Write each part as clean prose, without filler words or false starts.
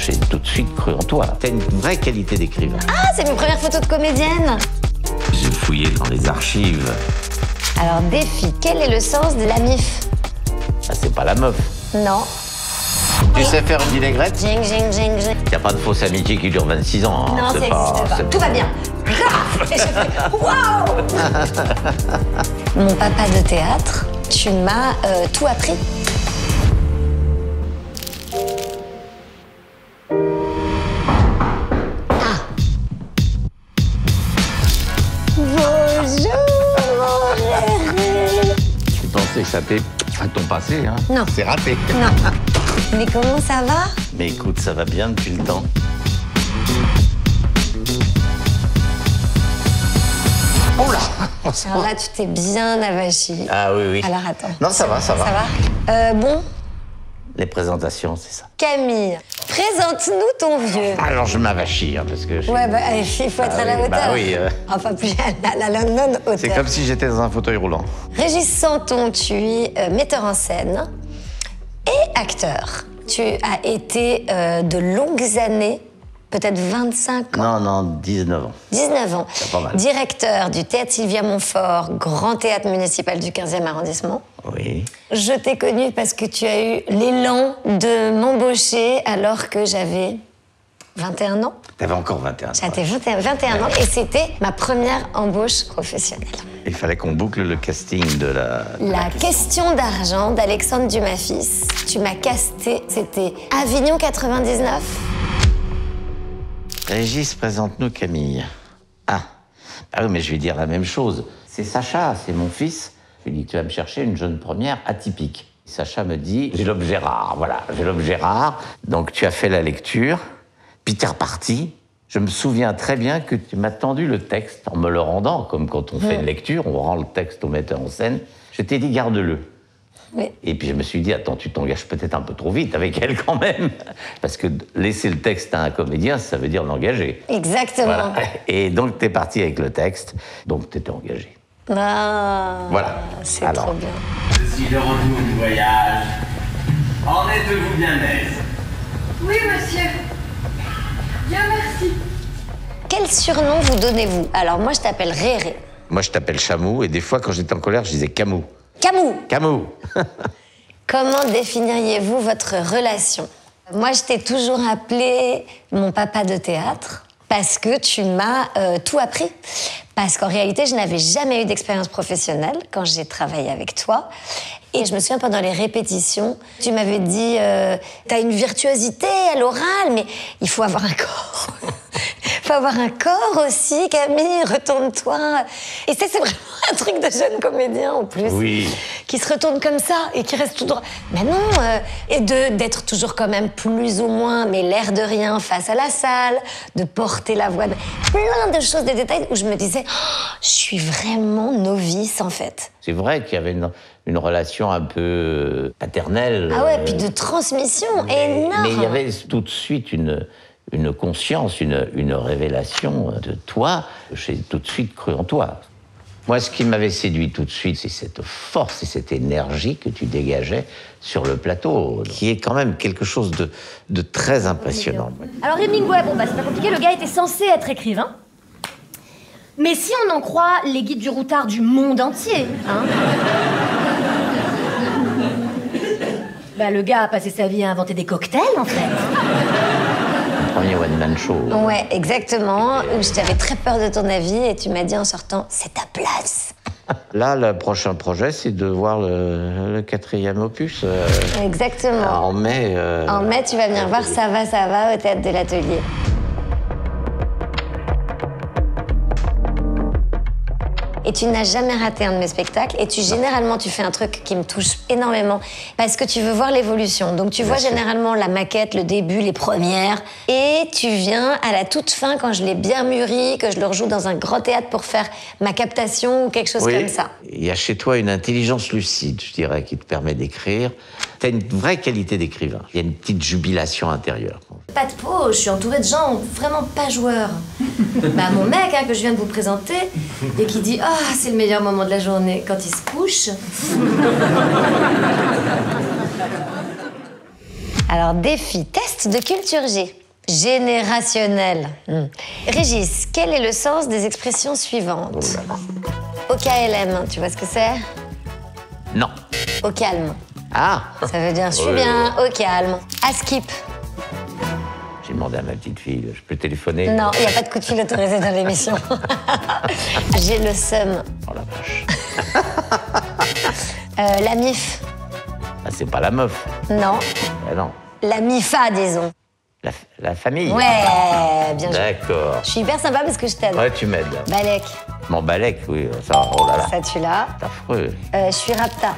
J'ai tout de suite cru en toi. T'as une vraie qualité d'écrivain. Ah, c'est mes premières photos de comédienne. J'ai fouillé dans les archives. Alors, défi, quel est le sens de la MIF? Ah, c'est pas la meuf. Non. Tu sais faire une vinaigrette? Jing, jing, jing, jing. Y a pas de fausse amitié qui dure 26 ans. Hein. Non, ça n'existe pas. Tout va bien. Et je fais waouh. Mon papa de théâtre, tu m'as tout appris. Ah. Bonjour, mon chéri. Tu pensais échapper à ton passé, hein? Non. C'est raté. Non. Mais comment ça va? Mais écoute, ça va bien depuis le temps. Oh là! Alors là, tu t'es bien avachi. Ah oui, oui. Alors attends. Non, ça va, ça va. Ça va? Bon, Les présentations, c'est ça. Camille, présente-nous ton vieux. Alors, je m'avachis, hein, parce que... Ouais, bah, il faut être à la hauteur. Bah oui. Enfin, plus à la non-hauteur. C'est comme si j'étais dans un fauteuil roulant. Régis Santon, tu es metteur en scène et acteur. Tu as été de longues années, peut-être 25 ans. Non, 19 ans. 19 ans. C'est pas mal. Directeur du Théâtre Sylvia Montfort, grand théâtre municipal du 15e arrondissement. Oui. Je t'ai connu parce que tu as eu l'élan de m'embaucher alors que j'avais 21 ans. T'avais encore 21 ans. J'avais 21 ans et c'était ma première embauche professionnelle. Il fallait qu'on boucle le casting de La question d'argent d'Alexandre Dumas fils. Tu m'as casté, c'était Avignon 99. Régis, présente-nous Camille. Ah oui, mais je vais dire la même chose. C'est Sacha, c'est mon fils. Je lui dis, tu vas me chercher une jeune première atypique. Sacha me dit, j'ai l'objet rare, voilà, j'ai l'objet rare. Donc tu as fait la lecture, puis t'es reparti. Je me souviens très bien que tu m'as tendu le texte en me le rendant, comme quand on fait une lecture, on rend le texte au metteur en scène. Je t'ai dit, garde-le. Oui. Et puis je me suis dit, attends, tu t'engages peut-être un peu trop vite avec elle quand même. Parce que laisser le texte à un comédien, ça veut dire l'engager. Exactement. Voilà. Et donc t'es parti avec le texte, donc t'étais engagé. Ah, Voilà. c'est Alors. trop bien. Je suis de retour du voyage. En êtes-vous bien aise? Oui, monsieur. Bien, merci. Quel surnom vous donnez-vous? Alors moi, je t'appelle Réré. Moi je t'appelle Chamou, et des fois quand j'étais en colère, je disais Camou. Camou. Camou. Comment définiriez-vous votre relation? Moi, je t'ai toujours appelé mon papa de théâtre parce que tu m'as tout appris. Parce qu'en réalité, je n'avais jamais eu d'expérience professionnelle quand j'ai travaillé avec toi. Et je me souviens, pendant les répétitions, tu m'avais dit t'as une virtuosité à l'oral, mais il faut avoir un corps. Il faut avoir un corps aussi, Camille, retourne-toi. Et ça, c'est vraiment un truc de jeune comédien, en plus. Oui. Qui se retourne comme ça et qui reste tout droit. Mais non, et d'être toujours quand même plus ou moins, mais l'air de rien face à la salle, de porter la voix, plein de choses, des détails où je me disais, oh, je suis vraiment novice, en fait. C'est vrai qu'il y avait une relation un peu paternelle. Ah ouais, puis de transmission énorme. Mais il y avait tout de suite une conscience, une révélation de toi. J'ai tout de suite cru en toi. Moi, ce qui m'avait séduit tout de suite, c'est cette force et cette énergie que tu dégageais sur le plateau, qui est quand même quelque chose de très impressionnant. Alors Hemingway, bon bah c'est pas compliqué, le gars était censé être écrivain. Mais si on en croit les guides du routard du monde entier, hein, bah le gars a passé sa vie à inventer des cocktails en fait. Premier one-man show. Ouais, exactement, où je t'avais très peur de ton avis et tu m'as dit en sortant, c'est ta place. Là, le prochain projet, c'est de voir le 4e opus. Exactement. En mai. En mai, tu vas venir voir Ça va au Théâtre de l'Atelier. Et tu n'as jamais raté un de mes spectacles. Et généralement, tu fais un truc qui me touche énormément. Parce que tu veux voir l'évolution. Donc, tu vois généralement la maquette, le début, les premières. Et tu viens à la toute fin, quand je l'ai bien mûri, que je le rejoue dans un grand théâtre pour faire ma captation ou quelque chose comme ça. Il y a chez toi une intelligence lucide, je dirais, qui te permet d'écrire. Tu as une vraie qualité d'écrivain. Il y a une petite jubilation intérieure. Pas de peau, je suis entourée de gens vraiment pas joueurs. Bah mon mec que je viens de vous présenter et qui dit ah c'est le meilleur moment de la journée quand il se couche. Alors, défi, test de culture G. Générationnel. Régis, quel est le sens des expressions suivantes? Oh là là. Au KLM, tu vois ce que c'est? Non. Au calme. Ah. Ça veut dire je suis bien, au calme. À skip. J'ai demandé à ma petite fille, je peux téléphoner? Non, il n'y a pas de coup de fil autorisé dans l'émission. J'ai le seum. Oh la vache. La MIF. Ah, c'est pas la meuf. Non. Ah non. La MIFA, disons. La famille. Ouais, bien joué. D'accord. Je suis hyper sympa parce que je t'aide. Ouais, tu m'aides. Balek. Mon balèque, oui. Ça, oh là là. Ça, tu l'as. C'est affreux. Je suis rapta.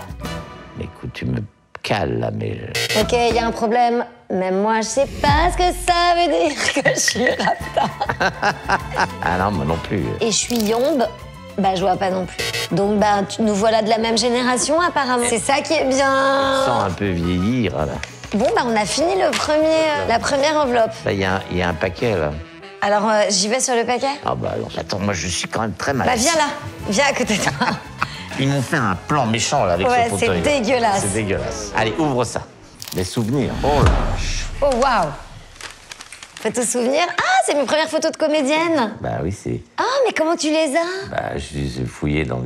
Mais écoute, tu me cales là, mais. Ok, il y a un problème. Même moi, je sais pas ce que ça veut dire que je suis rapta. Ah non, moi non plus. Et je suis yombe. Bah, je vois pas non plus. Donc, bah, nous voilà de la même génération, apparemment. C'est ça qui est bien. Je sens un peu vieillir, là. Bon, bah, on a fini la première enveloppe. Là, il y a un paquet, là. Alors, j'y vais sur le paquet? Ah bah alors, attends, moi je suis quand même très mal. Bah, viens là. Viens à côté de toi. Ils m'ont fait un plan méchant, là, avec Ouais, ce fauteuil. c'est dégueulasse. C'est dégueulasse. Allez, ouvre ça. Les souvenirs. Oh la vache. Oh, waouh. Photo souvenir. Ah, c'est mes premières photos de comédienne. Bah oui, c'est... Ah, mais comment tu les as? Bah, je les ai fouillés dans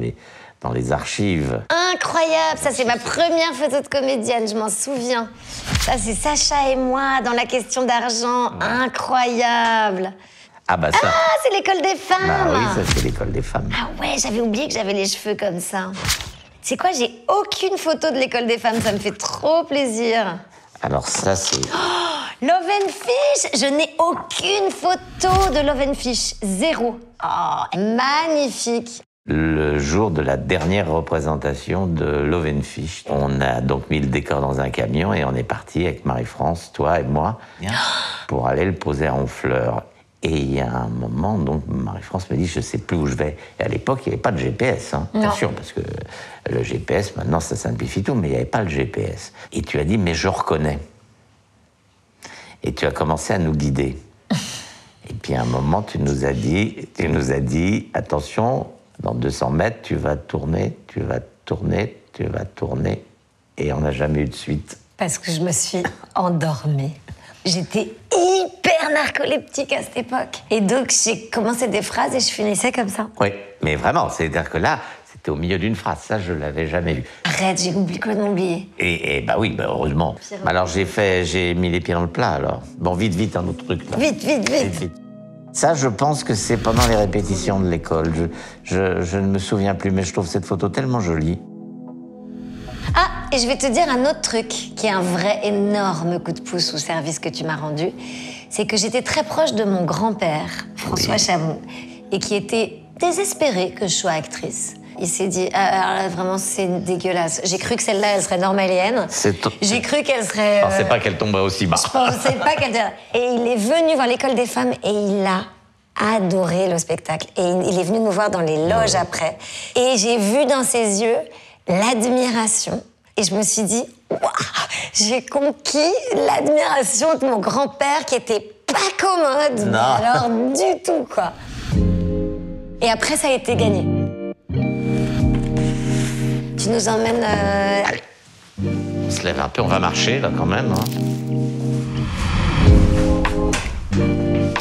les archives. Incroyable, ça c'est ma première photo de comédienne, je m'en souviens. Ça c'est Sacha et moi dans La question d'argent, incroyable. Ah bah ça... Ah, c'est l'école des femmes. Bah oui, ça c'est l'école des femmes. Ah ouais, j'avais oublié que j'avais les cheveux comme ça. C'est quoi, j'ai aucune photo de l'école des femmes, ça me fait trop plaisir. Alors ça c'est... Love and Fish, je n'ai aucune photo de Love and Fish, zéro. Oh, magnifique. Le jour de la dernière représentation de Love and Fish, on a donc mis le décor dans un camion et on est parti avec Marie-France, toi et moi, pour aller le poser à Honfleur. Et il y a un moment, donc Marie-France me dit, je sais plus où je vais. Et à l'époque, il n'y avait pas de GPS, hein, bien sûr, parce que le GPS, maintenant, ça simplifie tout, mais il n'y avait pas le GPS. Et tu as dit, mais je reconnais. Et tu as commencé à nous guider. Et puis à un moment, tu nous as dit, attention, dans 200 mètres, tu vas tourner, tu vas tourner, tu vas tourner. Et on n'a jamais eu de suite. Parce que je me suis endormie. J'étais hyper narcoleptique à cette époque. Et donc, j'ai commencé des phrases et je finissais comme ça. Oui, mais vraiment, c'est-à-dire que là, c'était au milieu d'une phrase. Ça, je ne l'avais jamais vu. Arrête, j'ai complètement oublié. Et bah oui, bah heureusement. Alors, j'ai mis les pieds dans le plat, alors. Bon, vite, un autre truc, là. Vite. Ça, je pense que c'est pendant les répétitions de l'école. Je ne me souviens plus, mais je trouve cette photo tellement jolie. Ah, et je vais te dire un autre truc qui est un vrai énorme coup de pouce au service que tu m'as rendu. C'est que j'étais très proche de mon grand-père, François Chamou, et qui était désespéré que je sois actrice. Il s'est dit, ah, vraiment, c'est dégueulasse. J'ai cru que celle-là, elle serait normalienne. J'ai cru qu'elle serait... Je pensais pas qu'elle tomberait aussi bas. Je pensais pas qu'elle... Et il est venu voir l'école des femmes et il a adoré le spectacle. Et il est venu nous voir dans les loges après. Et j'ai vu dans ses yeux l'admiration. Et je me suis dit, waouh, j'ai conquis l'admiration de mon grand-père qui était pas commode. Non. Mais alors, du tout, quoi. Et après, ça a été gagné. Tu nous emmènes... Allez. On se lève un peu, on va marcher, là, quand même. Hein.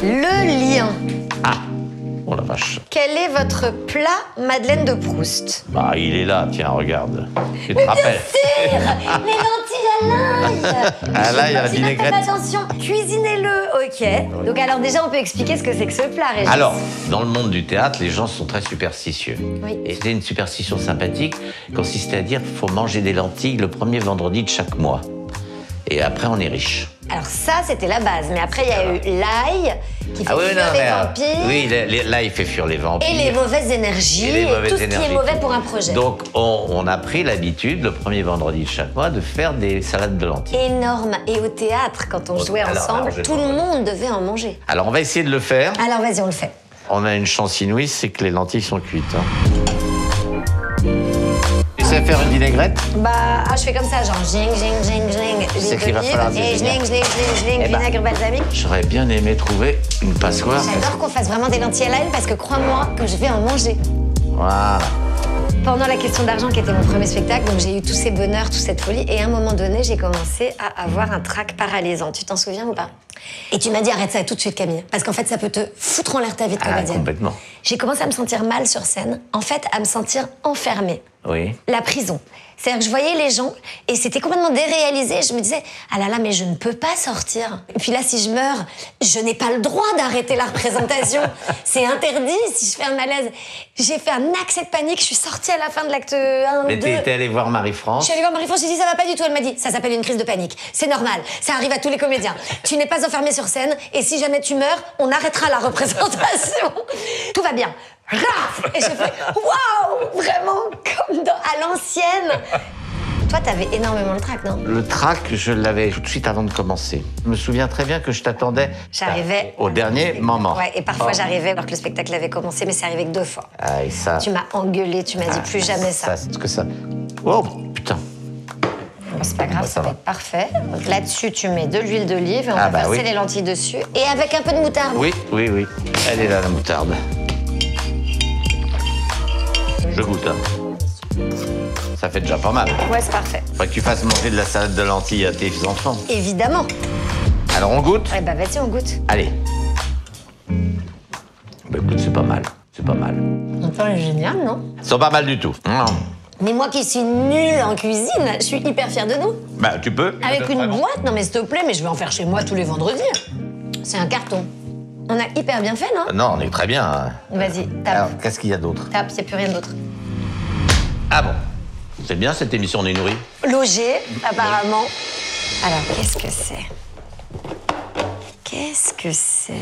Le lien. Ah, oh la vache. Quel est votre plat Madeleine de Proust? Bah, il est là, tiens, regarde. Tu te rappelles? Les lentilles à l'ail. À l'ail, à la J'ai pas fait vinaigrette. attention. Cuisinez-le, ok. Donc alors déjà, on peut expliquer ce que c'est que ce plat, Régis. Alors, dans le monde du théâtre, les gens sont très superstitieux. Oui. Et c'était une superstition sympathique, qui consistait à dire qu'il faut manger des lentilles le premier vendredi de chaque mois. Et après, on est riche. Alors ça, c'était la base. Mais après, il y a eu l'ail, qui fait fuir les vampires. Oui, là, il fait fuir les vampires. Et les mauvaises énergies, Et les mauvaises tout ce qui énergies. est mauvais pour un projet. Donc, on a pris l'habitude, le premier vendredi de chaque mois, de faire des salades de lentilles. Énorme. Et au théâtre, quand on jouait ensemble, je tout le monde devait en manger. Alors, on va essayer de le faire. Alors vas-y, on le fait. On a une chance inouïe, c'est que les lentilles sont cuites. Hein. Tu sais faire une vinaigrette? Bah, je fais comme ça, genre jing, sais qu'il va falloir des et vinaigres. jling, Eh ben, vinaigre balsamique. J'aurais bien aimé trouver une passoire. J'adore qu'on fasse vraiment des lentilles à l'ail parce que crois-moi que je vais en manger. Voilà. pendant la question d'argent, qui était mon premier spectacle, donc j'ai eu tous ces bonheurs, toute cette folie. Et à un moment donné, j'ai commencé à avoir un trac paralysant. Tu t'en souviens ou pas? Et tu m'as dit, arrête ça tout de suite, Camille. Parce qu'en fait, ça peut te foutre en l'air ta vie de comédienne. Complètement. J'ai commencé à me sentir mal sur scène. En fait, à me sentir enfermée. Oui. La prison. C'est-à-dire que je voyais les gens et c'était complètement déréalisé. Je me disais, ah là là, mais je ne peux pas sortir. Et puis là, si je meurs, je n'ai pas le droit d'arrêter la représentation. C'est interdit si je fais un malaise. J'ai fait un accès de panique. Je suis sortie à la fin de l'acte 1, Mais 2. t'es allée voir Je Marie-France. suis allée voir Marie-France, j'ai dit, ça va pas du tout. Elle m'a dit, ça s'appelle une crise de panique. C'est normal. Ça arrive à tous les comédiens. Tu n'es pas enfermé sur scène et si jamais tu meurs, on arrêtera la représentation. Tout va bien. Raf! Et j'ai fait, waouh! Vraiment comme à l'ancienne. Toi, t'avais énormément le trac, non? Le trac, je l'avais tout de suite avant de commencer. Je me souviens très bien que je t'attendais J'arrivais au dernier moment. Ouais, et parfois j'arrivais alors que le spectacle avait commencé, mais c'est arrivé que 2 fois. Ah, et ça... Tu m'as engueulé, tu m'as dit plus jamais ça. C'est que ça... Oh, putain. Bon, c'est pas grave, Bah, ça va être parfait. Donc là-dessus, tu mets de l'huile d'olive et on Ah, va bah verser oui. les lentilles dessus. Et avec un peu de moutarde. Oui, oui, oui. Elle est là, la moutarde. Je goûte, hein. Ça fait déjà pas mal. Ouais, c'est parfait. Faudrait que tu fasses manger de la salade de lentilles à tes enfants. Évidemment. Alors, on goûte? Eh bah, vas-y, on goûte. Allez. Bah, écoute, c'est pas mal. C'est pas mal. Enfin, génial, non? C'est pas mal du tout. Mais moi qui suis nulle en cuisine, je suis hyper fière de nous. Bah, tu peux. Avec une boîte, non mais s'il te plaît, mais je vais en faire chez moi tous les vendredis. C'est un carton. On a hyper bien fait, non? Non, on est très bien. Hein. Vas-y, Alors, tape. qu'est-ce qu'il y a d'autre? Tape, y a plus rien d'autre. Ah bon. C'est bien cette émission, on est nourris. Logé, apparemment. Alors, qu'est-ce que c'est? Qu'est-ce que c'est?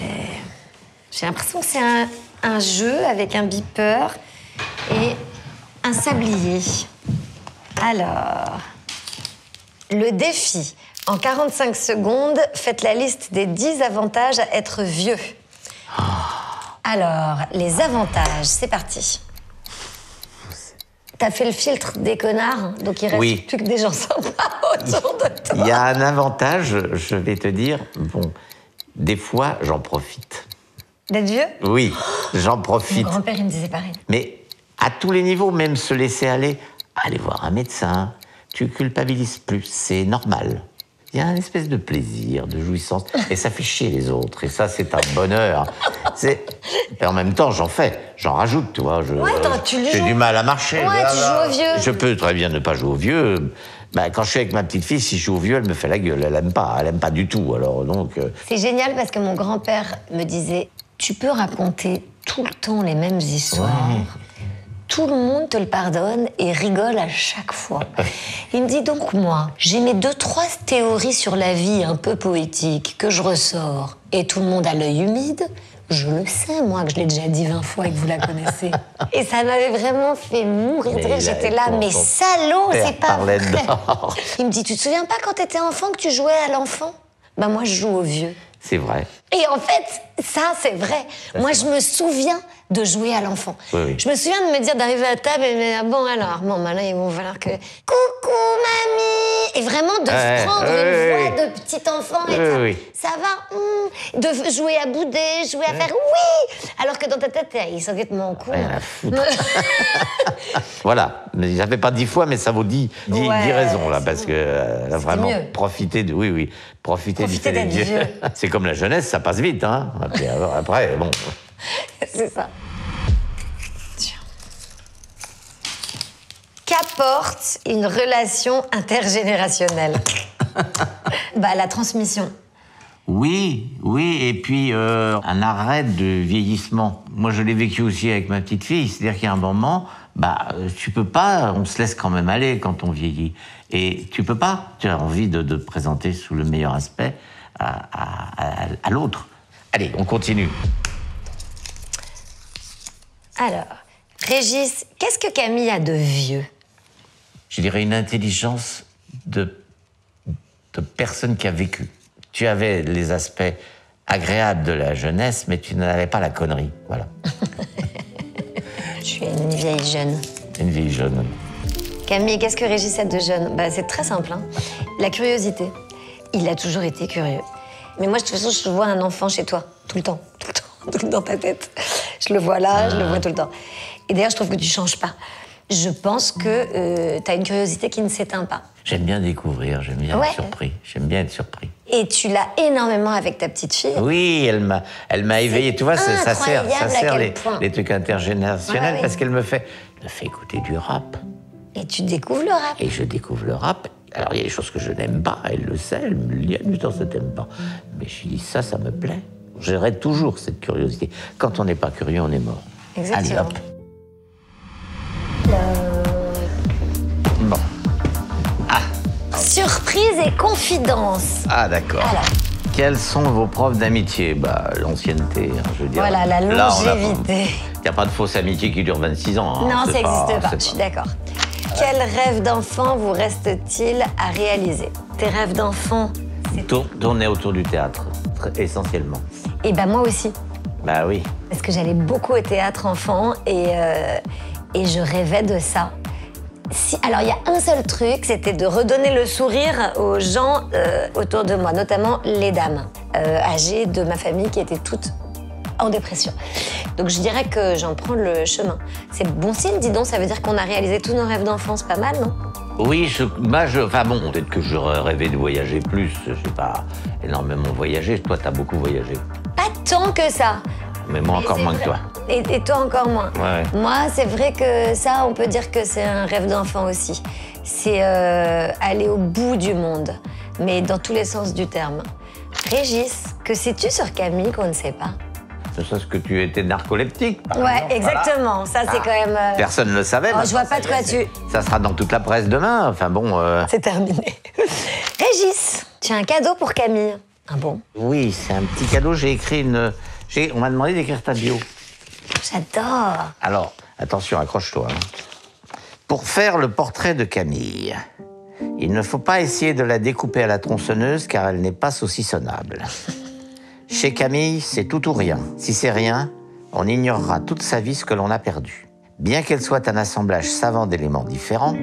J'ai l'impression que c'est un jeu avec un beeper et un sablier. Alors, le défi. En 45 secondes, faites la liste des 10 avantages à être vieux. Alors, les avantages, c'est parti. T'as fait le filtre des connards, donc il reste Oui. plus que des gens sympas autour de toi. Il y a un avantage, je vais te dire. Bon, des fois, j'en profite. D'être vieux? Oui, j'en Mon profite. grand-père, il me disait pareil. Mais à tous les niveaux, même se laisser aller, aller voir un médecin, tu culpabilises plus, c'est normal. Il y a une espèce de plaisir, de jouissance, et ça fait chier les autres, et ça, c'est un bonheur. Et en même temps, j'en fais, j'en rajoute, tu vois. J'ai du mal à marcher. Ouais, tu joues au vieux. Je peux très bien ne pas jouer au vieux. Bah, quand je suis avec ma petite fille, si je joue au vieux, elle me fait la gueule, elle aime pas du tout, alors donc... C'est génial parce que mon grand-père me disait, tu peux raconter tout le temps les mêmes histoires. Ouais. Tout le monde te le pardonne et rigole à chaque fois. Il me dit donc moi, j'ai mes 2-3 théories sur la vie un peu poétiques que je ressors et tout le monde a l'œil humide. Je le sais, moi, que je l'ai déjà dit 20 fois et que vous la connaissez. Et ça m'avait vraiment fait mourir de rire. J'étais là, mais salaud, c'est pas vrai. d'or. Il me dit, tu te souviens pas quand t'étais enfant que tu jouais à l'enfant? Ben moi, je joue au vieux. C'est vrai. Et en fait, ça, c'est vrai. Moi, je me souviens de jouer à l'enfant. Oui, oui. Je me souviens de me dire, d'arriver à la table et de me dire, bon, alors, bon, maintenant, il va falloir que... Coucou, mamie! Et vraiment de prendre une voix de petit enfant et de oui. ça va, de jouer à bouder, jouer à faire oui! Alors que dans ta tête, il s'occupe de mon cou. Rien à foutre. Voilà. Mais ça fait pas 10 fois, mais ça vaut 10 Ouais, raisons, là, c'est parce bon. que vraiment, mieux. profiter de... Oui, oui. Profiter Profiter du d'être vieux. vieux. C'est comme la jeunesse, ça passe vite, hein. Puis après, bon... C'est ça. Tiens. Qu'apporte une relation intergénérationnelle? Bah, la transmission. Oui, oui, et puis un arrêt de vieillissement. Moi, je l'ai vécu aussi avec ma petite fille, c'est-à-dire qu'il y a un moment, bah, tu peux pas, on se laisse quand même aller quand on vieillit. Et tu peux pas, tu as envie de te présenter sous le meilleur aspect à l'autre. Allez, on continue. Alors, Régis, qu'est-ce que Camille a de vieux? Je dirais une intelligence de personne qui a vécu. Tu avais les aspects agréables de la jeunesse, mais tu n'avais pas la connerie, voilà. Je suis une vieille jeune. Une vieille jeune. Camille, qu'est-ce que Régis a de jeune? Bah, c'est très simple, hein. La curiosité. Il a toujours été curieux. Mais moi, de toute façon, je vois un enfant chez toi, tout le temps, tout le temps, dans ta tête. Je le vois là, je le vois tout le temps. Et d'ailleurs, je trouve que tu changes pas. Je pense que t'as une curiosité qui ne s'éteint pas. J'aime bien découvrir, j'aime bien Ouais. être surpris. J'aime bien être surpris. Et tu l'as énormément avec ta petite fille. Oui, elle m'a éveillé. Tu vois, ça sert incroyable à quel point. les trucs intergénérationnels Ouais. parce qu'elle me fait écouter du rap. Et tu découvres le rap. Et je découvre le rap. Alors, il y a des choses que je n'aime pas, elle le sait, elle me le dit, du temps, ça t'aime pas. Mais je lui dis, ça me plaît. J'aurai toujours cette curiosité. Quand on n'est pas curieux, on est mort. Exactement. Allez, hop. Bon. Surprise et confidence. Ah, d'accord. Alors. Quels sont vos profs d'amitié? Bah, l'ancienneté, hein, je veux dire. Voilà, la Là, on a- longévité. Il n'y a pas de fausse amitié qui dure 26 ans. hein. Non, C'est ça n'existe pas, c'est je suis d'accord. Quel rêve d'enfant vous reste-t-il à réaliser? Tes rêves d'enfant? Tourner autour du théâtre, essentiellement. Eh ben moi aussi. Bah oui. Parce que j'allais beaucoup au théâtre enfant et je rêvais de ça. Alors, il y a un seul truc, c'était de redonner le sourire aux gens autour de moi, notamment les dames âgées de ma famille qui étaient toutes en dépression. Donc, je dirais que j'en prends le chemin. C'est bon signe, dis donc, ça veut dire qu'on a réalisé tous nos rêves d'enfance, pas mal, non? Oui, enfin bon, peut-être que j'aurais rêvé de voyager plus. Je n'ai pas énormément voyagé. Toi, t'as beaucoup voyagé. Pas tant que ça. Mais moi, encore c'est moins vrai. que toi. Et toi encore moins. Ouais. Moi, c'est vrai que ça, on peut dire que c'est un rêve d'enfant aussi. C'est aller au bout du monde, mais dans tous les sens du terme. Régis, que sais-tu sur Camille qu'on ne sait pas? Ne serait-ce que tu étais narcoleptique. par Ouais, exemple. exactement. Ça, c'est quand même... Personne ne le savait. Oh, je vois pas ça de y quoi est, tu... Ça sera dans toute la presse demain. Enfin bon. C'est terminé. Régis, tu as un cadeau pour Camille. Ah bon? Oui, c'est un petit cadeau. J'ai écrit on m'a demandé d'écrire ta bio. J'adore. Alors, attention, accroche-toi. hein. Pour faire le portrait de Camille, il ne faut pas essayer de la découper à la tronçonneuse car elle n'est pas saucissonnable. Chez Camille, c'est tout ou rien. Si c'est rien, on ignorera toute sa vie ce que l'on a perdu. Bien qu'elle soit un assemblage savant d'éléments différents,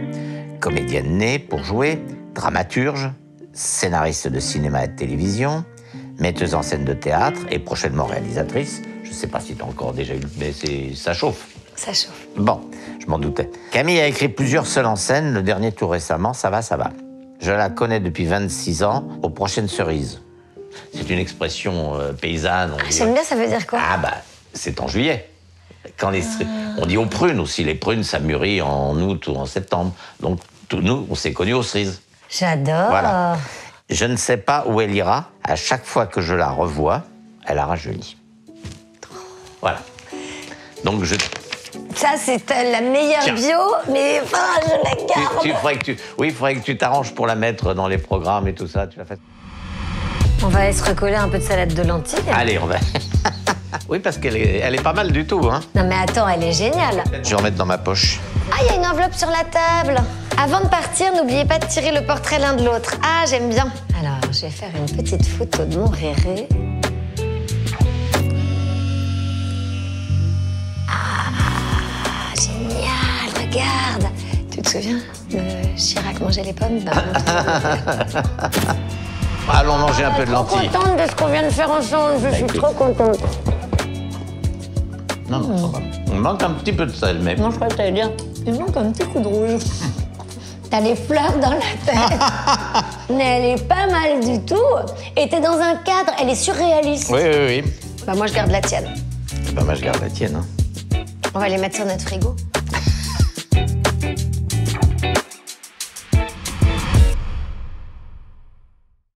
comédienne née pour jouer, dramaturge, scénariste de cinéma et de télévision, metteuse en scène de théâtre et prochainement réalisatrice. Je ne sais pas si tu as encore déjà eu, mais ça chauffe. Ça chauffe. Bon, je m'en doutais. Camille a écrit plusieurs seuls en scène, le dernier tout récemment, Ça va, ça va. Je la connais depuis 26 ans, aux prochaines cerises. C'est une expression paysanne. On dit- J'aime bien, ça veut dire quoi? Ah bah, c'est en juillet. On dit aux prunes aussi. Les prunes, ça mûrit en août ou en septembre. Donc, nous, on s'est connus aux cerises. J'adore. Voilà. Je ne sais pas où elle ira. À chaque fois que je la revois, elle a rajeuni. Voilà. Donc, Ça, c'est la meilleure Tiens. bio, mais enfin, je la garde. il faudrait que tu t'arranges pour la mettre dans les programmes et tout ça. Tu la fais. On va aller se recoller un peu de salade de lentilles. Allez, on va. Oui, parce qu'elle est pas mal du tout, hein. Non mais attends, elle est géniale. Je vais remettre dans ma poche. Ah, il y a une enveloppe sur la table. Avant de partir, n'oubliez pas de tirer le portrait l'un de l'autre. Ah, j'aime bien. Alors, je vais faire une petite photo de mon réré. Ah, génial, regarde. Tu te souviens de Chirac manger les pommes? Allons manger un peu de lentilles. Je suis trop contente de ce qu'on vient de faire ensemble. Je suis trop contente. Non, ça va. Il manque un petit peu de sel, mais... Moi, je crois que t'allais dire, il manque un petit coup de rouge. T'as les fleurs dans la tête. Mais elle est pas mal du tout. Et t'es dans un cadre, elle est surréaliste. Oui. Bah moi, je garde la tienne. Bah, moi, je garde la tienne. hein. On va les mettre sur notre frigo.